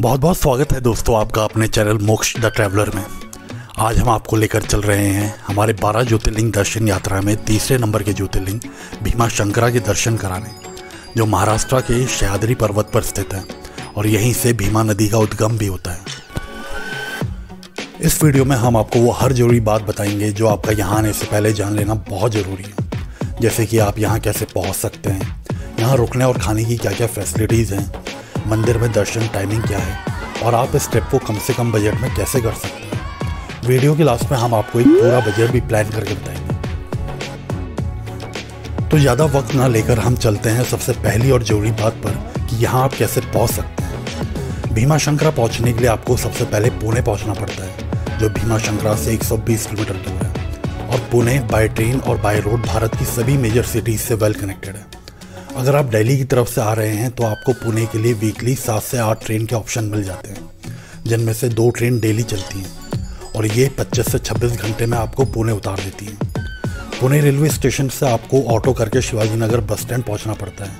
बहुत बहुत स्वागत है दोस्तों आपका अपने चैनल मोक्ष द ट्रैवलर में। आज हम आपको लेकर चल रहे हैं हमारे 12 ज्योतिर्लिंग दर्शन यात्रा में तीसरे नंबर के ज्योतिर्लिंग भीमा शंकरा के दर्शन कराने, जो महाराष्ट्र के सह्याद्री पर्वत पर स्थित है और यहीं से भीमा नदी का उद्गम भी होता है। इस वीडियो में हम आपको वो हर जरूरी बात बताएंगे जो आपका यहाँ आने से पहले जान लेना बहुत ज़रूरी है, जैसे कि आप यहाँ कैसे पहुँच सकते हैं, यहाँ रुकने और खाने की क्या क्या फैसिलिटीज़ हैं, मंदिर में दर्शन टाइमिंग क्या है और आप इस ट्रिप को कम से कम बजट में कैसे कर सकते हैं। वीडियो के लास्ट में हम आपको एक पूरा बजट भी प्लान करके बताएंगे। तो ज़्यादा वक्त ना लेकर हम चलते हैं सबसे पहली और ज़रूरी बात पर कि यहाँ आप कैसे पहुँच सकते हैं। भीमा शंकरा पहुँचने के लिए आपको सबसे पहले पुणे पहुँचना पड़ता है, जो भीमा शंकरा से 120 किलोमीटर दूर है और पुणे बाय ट्रेन और बाय रोड भारत की सभी मेजर सिटीज़ से वेल कनेक्टेड है। अगर आप दिल्ली की तरफ से आ रहे हैं तो आपको पुणे के लिए वीकली 7 से 8 ट्रेन के ऑप्शन मिल जाते हैं, जिनमें से 2 ट्रेन डेली चलती हैं और ये 25 से 26 घंटे में आपको पुणे उतार देती हैं। पुणे रेलवे स्टेशन से आपको ऑटो करके शिवाजी नगर बस स्टैंड पहुंचना पड़ता है,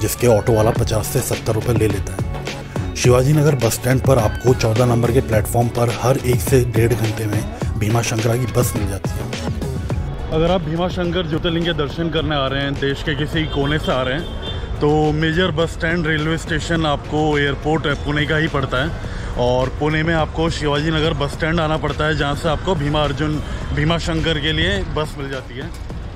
जिसके ऑटो वाला 50 से 70 रुपये ले लेता है। शिवाजी नगर बस स्टैंड पर आपको 14 नंबर के प्लेटफॉर्म पर हर 1 से 1.5 घंटे में भीमा शंकरा की बस मिल जाती है। अगर आप भीमा शंकर ज्योतिर्लिंग के दर्शन करने आ रहे हैं, देश के किसी कोने से आ रहे हैं, तो major bus stand railway station आपको एयरपोर्ट पुणे का ही पड़ता है और पुणे में आपको शिवाजी नगर बस स्टैंड आना पड़ता है, जहां से आपको भीमा शंकर के लिए बस मिल जाती है।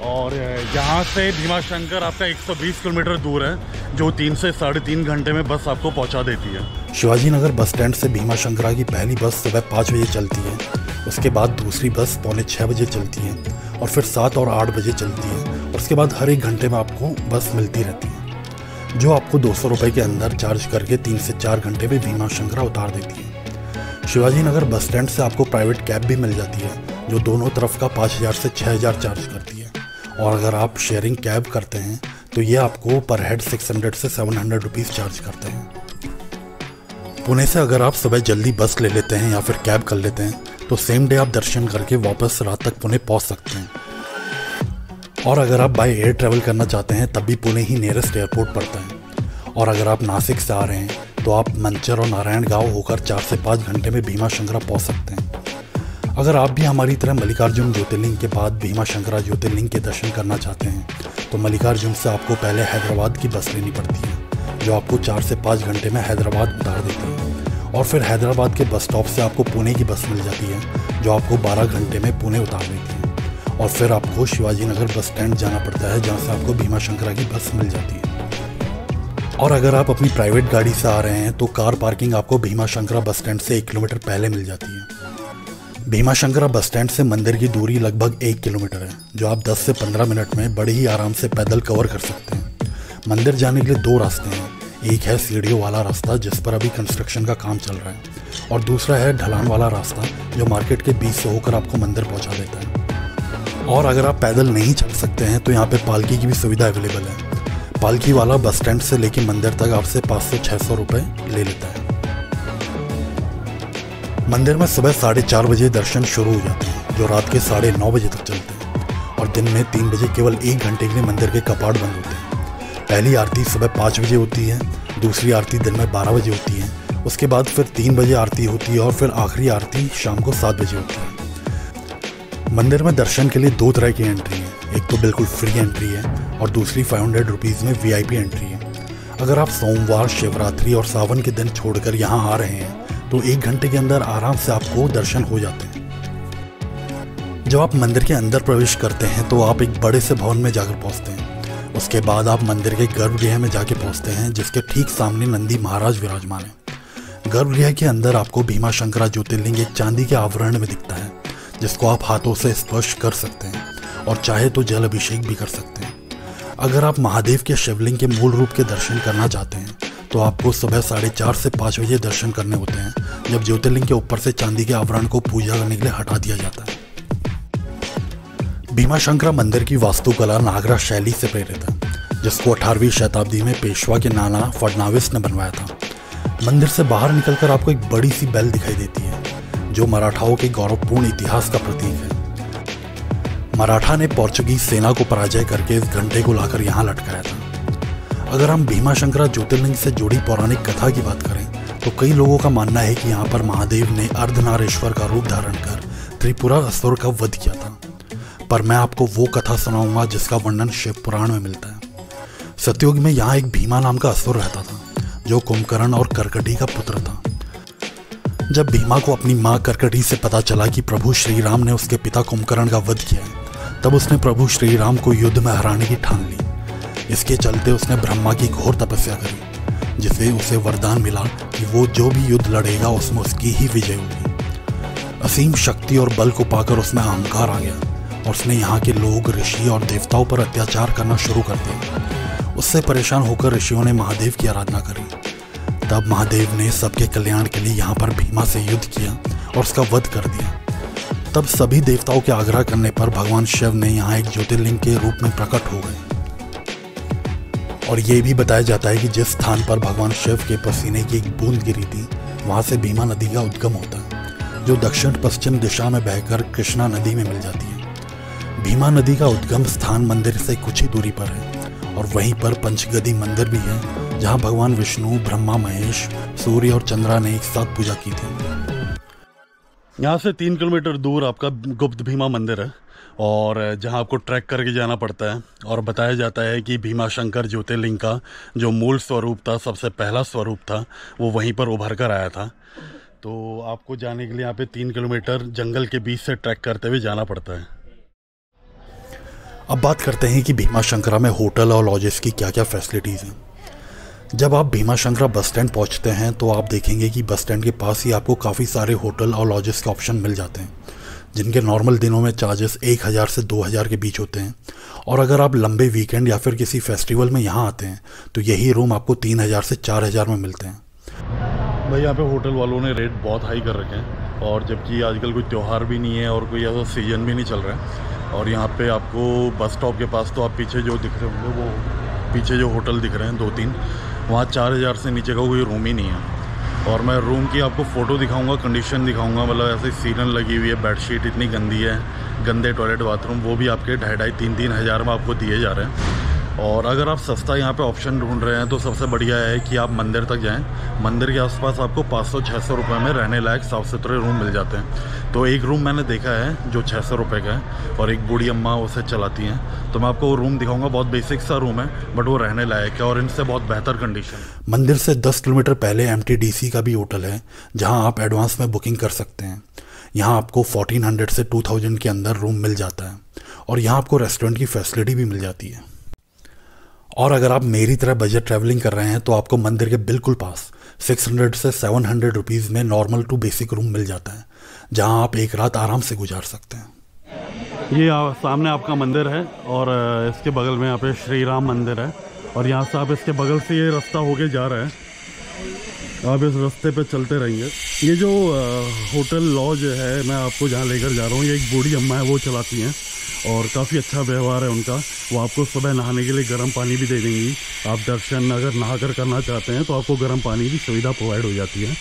और यहाँ से भीमा शंकर आपका 120 किलोमीटर दूर है, जो 3 से 3.5 घंटे में बस आपको पहुँचा देती है। शिवाजी नगर बस स्टैंड से भीमा शंकरा की पहली बस सुबह 5 बजे चलती है, उसके बाद दूसरी बस पौने 6 बजे चलती है और फिर 7 और 8 बजे चलती है और उसके बाद हर 1 घंटे में आपको बस मिलती रहती है, जो आपको 200 रुपये के अंदर चार्ज करके 3 से 4 घंटे में भीमा शंकरा उतार देती है। शिवाजी नगर बस स्टैंड से आपको प्राइवेट कैब भी मिल जाती है, जो दोनों तरफ का 5000 से 6000 चार्ज करती है और अगर आप शेयरिंग कैब करते हैं तो ये आपको पर हेड 600 से 700 रुपीज़ चार्ज करते हैं। पुणे से अगर आप सुबह जल्दी बस ले लेते हैं या फिर कैब कर लेते हैं तो सेम डे आप दर्शन करके वापस रात तक पुणे पहुंच सकते हैं। और अगर आप बाय एयर ट्रैवल करना चाहते हैं तब भी पुणे ही नियरेस्ट एयरपोर्ट पड़ता है। और अगर आप नासिक से आ रहे हैं तो आप मंचर और नारायणगांव होकर 4 से 5 घंटे में भीमा शंकरा पहुंच सकते हैं। अगर आप भी हमारी तरह मल्लिकार्जुन ज्योतिर्लिंग के बाद भीमा शंकरा ज्योतिर्लिंग के दर्शन करना चाहते हैं तो मल्लिकार्जुन से आपको पहले हैदराबाद की बस लेनी पड़ती है, जो आपको 4 से 5 घंटे में हैदराबाद उतार देती है और फिर हैदराबाद के बस स्टॉप से आपको पुणे की बस मिल जाती है, जो आपको 12 घंटे में पुणे उतार देती है और फिर आपको शिवाजी नगर बस स्टैंड जाना पड़ता है, जहाँ से आपको भीमा शंकरा की बस मिल जाती है। और अगर आप अपनी प्राइवेट गाड़ी से आ रहे हैं तो कार पार्किंग आपको भीमा शंकरा बस स्टैंड से 1 किलोमीटर पहले मिल जाती है। भीमा शंकरा बस स्टैंड से मंदिर की दूरी लगभग 1 किलोमीटर है, जो आप 10 से 15 मिनट में बड़े ही आराम से पैदल कवर कर सकते हैं। मंदिर जाने के लिए 2 रास्ते हैं, एक है सीढ़ियों वाला रास्ता जिस पर अभी कंस्ट्रक्शन का काम चल रहा है और दूसरा है ढलान वाला रास्ता, जो मार्केट के बीच से होकर आपको मंदिर पहुंचा देता है। और अगर आप पैदल नहीं चल सकते हैं तो यहाँ पे पालकी की भी सुविधा अवेलेबल है। पालकी वाला बस स्टैंड से लेकर मंदिर तक आपसे 500-600 रुपये ले लेता है। मंदिर में सुबह 4:30 बजे दर्शन शुरू हो जाते हैं, जो रात के 9:30 बजे तक चलते हैं और दिन में 3 बजे केवल 1 घंटे के लिए मंदिर के कपाट बंद होते हैं। पहली आरती सुबह 5 बजे होती है, दूसरी आरती दिन में 12 बजे होती है, उसके बाद फिर 3 बजे आरती होती है और फिर आखिरी आरती शाम को 7 बजे होती है। मंदिर में दर्शन के लिए 2 तरह की एंट्री है, एक तो बिल्कुल फ्री एंट्री है और दूसरी 500 रुपीज़ में VIP एंट्री है। अगर आप सोमवार, शिवरात्रि और सावन के दिन छोड़कर यहाँ आ रहे हैं तो 1 घंटे के अंदर आराम से आपको दर्शन हो जाते हैं। जब आप मंदिर के अंदर प्रवेश करते हैं तो आप एक बड़े से भवन में जाकर पहुँचते हैं। उसके बाद आप मंदिर के गर्भगृह में जाके पहुंचते हैं, जिसके ठीक सामने नंदी महाराज विराजमान है। गर्भगृह के अंदर आपको भीमा शंकरा ज्योतिर्लिंग एक चांदी के आवरण में दिखता है, जिसको आप हाथों से स्पर्श कर सकते हैं और चाहे तो जल अभिषेक भी कर सकते हैं। अगर आप महादेव के शिवलिंग के मूल रूप के दर्शन करना चाहते हैं तो आपको सुबह 4:30 से 5 बजे दर्शन करने होते हैं, जब ज्योतिर्लिंग के ऊपर से चांदी के आवरण को पूजा करने के लिए हटा दिया जाता है। भीमा शंकरा मंदिर की वास्तुकला नागरा शैली से प्रेरित है, जिसको 18वीं शताब्दी में पेशवा के नाना फडनाविस ने बनवाया था। मंदिर से बाहर निकलकर आपको एक बड़ी सी बेल दिखाई देती है, जो मराठाओं के गौरवपूर्ण इतिहास का प्रतीक है। मराठा ने पोर्चुगीज सेना को पराजय करके इस घंटे को लाकर यहाँ लटकाया था। अगर हम भीमा शंकरा ज्योतिर्लिंग से जुड़ी पौराणिक कथा की बात करें तो कई लोगों का मानना है कि यहाँ पर महादेव ने अर्धनारेश्वर का रूप धारण कर त्रिपुरा असुर का वध किया था। पर मैं आपको वो कथा सुनाऊंगा जिसका वर्णन शिव पुराण में मिलता है। सतयुग में यहाँ एक भीमा नाम का असुर रहता था, जो कुंभकर्ण और कर्कटी का पुत्र था। जब भीमा को अपनी माँ कर्कटी से पता चला कि प्रभु श्री राम ने उसके पिता कुंभकर्ण का वध किया है, तब उसने प्रभु श्री राम को युद्ध में हराने की ठान ली। इसके चलते उसने ब्रह्मा की घोर तपस्या करी, जिससे उसे वरदान मिला कि वो जो भी युद्ध लड़ेगा उसमें उसकी ही विजय होगी। असीम शक्ति और बल को पाकर उसमें अहंकार आ गया और उसने यहाँ के लोग, ऋषि और देवताओं पर अत्याचार करना शुरू कर दिया। उससे परेशान होकर ऋषियों ने महादेव की आराधना करी। तब महादेव ने सबके कल्याण के लिए यहाँ पर भीमा से युद्ध किया और उसका वध कर दिया। तब सभी देवताओं के आग्रह करने पर भगवान शिव ने यहाँ एक ज्योतिर्लिंग के रूप में प्रकट हो गए। और ये भी बताया जाता है कि जिस स्थान पर भगवान शिव के पसीने की एक बूंद गिरी थी, वहाँ से भीमा नदी का उद्गम होता है, जो दक्षिण पश्चिम दिशा में बहकर कृष्णा नदी में मिल जाती है। भीमा नदी का उद्गम स्थान मंदिर से कुछ ही दूरी पर है और वहीं पर पंचगदी मंदिर भी है, जहाँ भगवान विष्णु, ब्रह्मा, महेश, सूर्य और चंद्रा ने एक साथ पूजा की थी। यहाँ से 3 किलोमीटर दूर आपका गुप्त भीमा मंदिर है और जहाँ आपको ट्रैक करके जाना पड़ता है। और बताया जाता है कि भीमा शंकर ज्योतिर्लिंग का जो मूल स्वरूप था, सबसे पहला स्वरूप था, वो वहीं पर उभर कर आया था। तो आपको जाने के लिए यहाँ पे 3 किलोमीटर जंगल के बीच से ट्रैक करते हुए जाना पड़ता है। अब बात करते हैं कि भीमा शंकरा में होटल और लॉजेस की क्या क्या फैसिलिटीज़ हैं। जब आप भीमा शंकरा बस स्टैंड पहुँचते हैं तो आप देखेंगे कि बस स्टैंड के पास ही आपको काफ़ी सारे होटल और लॉजेस के ऑप्शन मिल जाते हैं, जिनके नॉर्मल दिनों में चार्जेस 1000 से 2000 के बीच होते हैं। और अगर आप लंबे वीकेंड या फिर किसी फेस्टिवल में यहाँ आते हैं तो यही रूम आपको 3000 से 4000 में मिलते हैं। भाई यहाँ पे होटल वालों ने रेट बहुत हाई कर रखे हैं, और जबकि आजकल कोई त्यौहार भी नहीं है और कोई ऐसा सीजन भी नहीं चल रहा है। और यहाँ पे आपको बस स्टॉप के पास तो आप पीछे जो दिख रहे होंगे, वो पीछे जो होटल दिख रहे हैं 2-3, वहाँ 4000 से नीचे का कोई रूम ही नहीं है। और मैं रूम की आपको फ़ोटो दिखाऊंगा, कंडीशन दिखाऊंगा, मतलब ऐसे सीलन लगी हुई है, बेडशीट इतनी गंदी है, गंदे टॉयलेट बाथरूम, वो भी आपके 2,500-3,000 हज़ार में आपको दिए जा रहे हैं। और अगर आप सस्ता यहाँ पे ऑप्शन ढूंढ रहे हैं तो सबसे बढ़िया है कि आप मंदिर तक जाएं। मंदिर के आसपास आपको 500-600 रुपये में रहने लायक साफ़ सुथरे रूम मिल जाते हैं। तो एक रूम मैंने देखा है जो 600 रुपये का है और एक बूढ़ी अम्मा उसे चलाती हैं। तो मैं आपको वो रूम दिखाऊंगा, बहुत बेसिक सा रूम है बट वो रहने लायक है और इनसे बहुत बेहतर कंडीशन है। मंदिर से 10 किलोमीटर पहले MTDC का भी होटल है, जहाँ आप एडवांस में बुकिंग कर सकते हैं। यहाँ आपको 1400 से 2000 के अंदर रूम मिल जाता है और यहाँ आपको रेस्टोरेंट की फैसिलिटी भी मिल जाती है। और अगर आप मेरी तरह बजट ट्रैवलिंग कर रहे हैं तो आपको मंदिर के बिल्कुल पास 600 से 700 रुपीज़ में नॉर्मल टू बेसिक रूम मिल जाता है, जहां आप एक रात आराम से गुजार सकते हैं। ये सामने आपका मंदिर है और इसके बगल में यहाँ पे श्री राम मंदिर है और यहाँ से आप इसके बगल से ये रास्ता होके जा रहा है। आप इस रास्ते पे चलते रहेंगे। ये जो होटल लॉज है मैं आपको जहाँ लेकर जा रहा हूँ, ये एक बूढ़ी अम्मा है, वो चलाती हैं और काफ़ी अच्छा व्यवहार है उनका। वो आपको सुबह नहाने के लिए गर्म पानी भी दे देंगी। आप दर्शन अगर नहा कर करना चाहते हैं तो आपको गर्म पानी की सुविधा प्रोवाइड हो जाती है।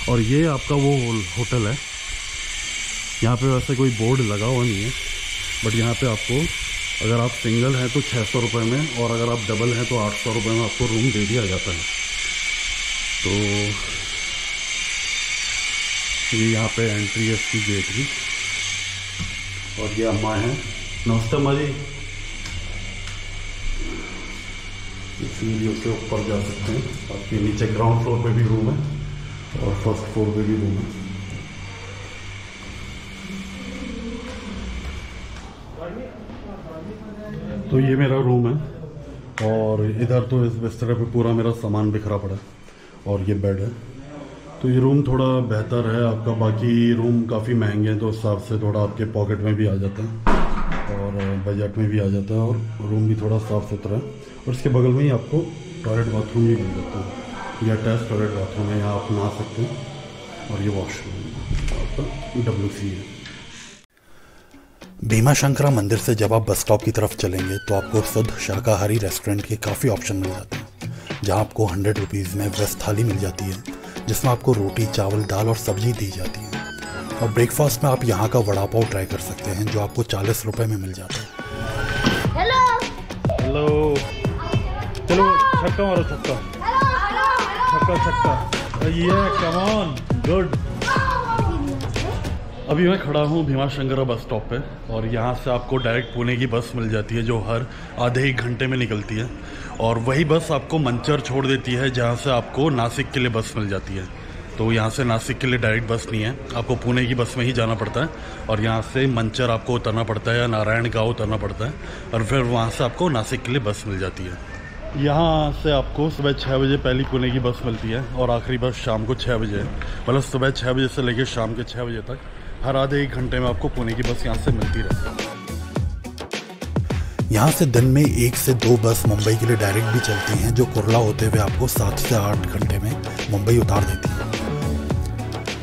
और ये आपका वो होटल है। यहाँ पे वैसे कोई बोर्ड लगा हुआ नहीं है, बट यहाँ पे आपको अगर आप सिंगल हैं तो 600 रुपये में और अगर आप डबल हैं तो 800 रुपये में आपको रूम दे दिया जाता है। तो ये यहाँ पे एंट्री है इसकी गेट की। और ये अम्मा है। नमस्ते अम्मा जी। सीढ़ियों से ऊपर जा सकते हैं। आपके नीचे ग्राउंड फ्लोर पे भी रूम है और फर्स्ट फ्लोर पे भी रूम है। तो ये मेरा रूम है और इधर तो इस बिस्तर पे पूरा मेरा सामान बिखरा पड़ा है और ये बेड है। तो ये रूम थोड़ा बेहतर है आपका। बाकी रूम काफ़ी महंगे हैं तो उस हिसाब से थोड़ा आपके पॉकेट में भी आ जाता है और बजट में भी आ जाता है। और रूम भी थोड़ा साफ़ सुथरा है और इसके बगल में ही आपको टॉयलेट बाथरूम भी मिल जाता है। ये अटैच टॉयलेट बाथरूम है, यहाँ आप नहा सकते हैं। और ये वॉशरूम आपका WC है। भीमा शंकरा मंदिर से जब आप बस स्टॉप की तरफ चलेंगे तो आपको शुद्ध शाकाहारी रेस्टोरेंट के काफ़ी ऑप्शन मिल जाते हैं, जहां आपको 100 रुपीज़ में वेज थाली मिल जाती है, जिसमें आपको रोटी, चावल, दाल और सब्जी दी जाती है। और ब्रेकफास्ट में आप यहाँ का वड़ा पाव ट्राई कर सकते हैं, जो आपको 40 रुपये में मिल जाता है। हेलो, चलो छक्का मारो, छक्का छक्का छक्का। Come on, good. अभी मैं खड़ा हूँ भीमाशंकर बस स्टॉप पे और यहाँ से आपको डायरेक्ट पुणे की बस मिल जाती है जो हर आधे एक घंटे में निकलती है, और वही बस आपको मंचर छोड़ देती है जहाँ से आपको नासिक के लिए बस मिल जाती है। तो यहाँ से नासिक के लिए डायरेक्ट बस नहीं है, आपको पुणे की बस में ही जाना पड़ता है और यहाँ से मंचर आपको उतरना पड़ता है या नारायण गाँव उतरना पड़ता है और फिर वहाँ से आपको नासिक के लिए बस मिल जाती है। यहाँ से आपको सुबह 6 बजे पहली पुणे की बस मिलती है और आखिरी बस शाम को 6 बजे, मतलब सुबह 6 बजे से लेकर शाम के 6 बजे तक हर आधे एक घंटे में आपको पुणे की बस यहाँ से मिलती रहती है। यहाँ से दिन में 1 से 2 बस मुंबई के लिए डायरेक्ट भी चलती हैं जो कुर्ला होते हुए आपको 7 से 8 घंटे में मुंबई उतार देती है।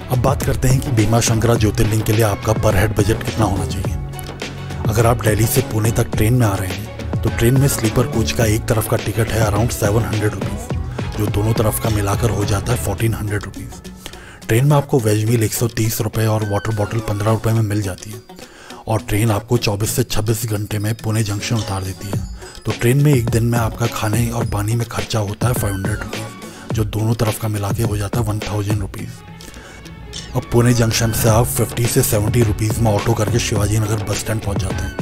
अब बात करते हैं कि भीमाशंकरा ज्योतिर्लिंग के लिए आपका पर हेड बजट कितना होना चाहिए। अगर आप दिल्ली से पुणे तक ट्रेन में आ रहे हैं तो ट्रेन में स्लीपर कोच का एक तरफ का टिकट है अराउंड 700 रुपीज़, जो दोनों तरफ का मिलाकर हो जाता है 1400 रुपीज़। ट्रेन में आपको वेज मील 130 रुपये और वाटर बॉटल 15 रुपये में मिल जाती है और ट्रेन आपको 24 से 26 घंटे में पुणे जंक्शन उतार देती है। तो ट्रेन में एक दिन में आपका खाने और पानी में खर्चा होता है 500 रुपीज़, जो दोनों तरफ का मिला के हो जाता है 1000 रुपीज़। अब पुणे जंक्शन से आप 50 से 70 रुपीज़ में ऑटो करके शिवाजी नगर बस स्टैंड पहुंच जाते हैं।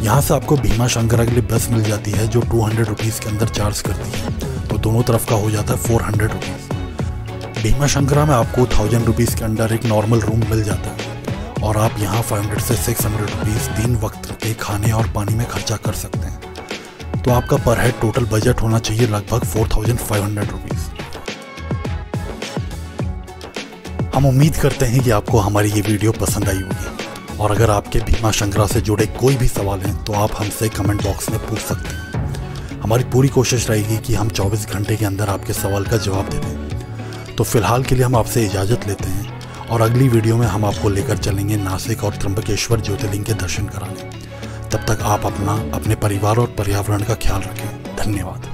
यहाँ से आपको भीमाशंकरा के लिए बस मिल जाती है जो 200 रुपीज़ के अंदर चार्ज करती है, तो दोनों तरफ का हो जाता है 400 रुपीज़। भीमाशंकरा में आपको 1000 रुपीज़ के अंदर एक नॉर्मल रूम मिल जाता है और आप यहाँ 500 से 600 रुपीज़ 3 वक्त के खाने और पानी में खर्चा कर सकते हैं। तो आपका पर हेड टोटल बजट होना चाहिए लगभग 4500 रुपीज़। हम उम्मीद करते हैं कि आपको हमारी ये वीडियो पसंद आई होगी और अगर आपके भीमाशंकरा से जुड़े कोई भी सवाल हैं तो आप हमसे कमेंट बॉक्स में पूछ सकते हैं। हमारी पूरी कोशिश रहेगी कि हम 24 घंटे के अंदर आपके सवाल का जवाब दे दें। तो फिलहाल के लिए हम आपसे इजाज़त लेते हैं और अगली वीडियो में हम आपको लेकर चलेंगे नासिक और त्र्यंबकेश्वर ज्योतिर्लिंग के दर्शन कराने। तब तक आप अपना, अपने परिवार और पर्यावरण का ख्याल रखें। धन्यवाद।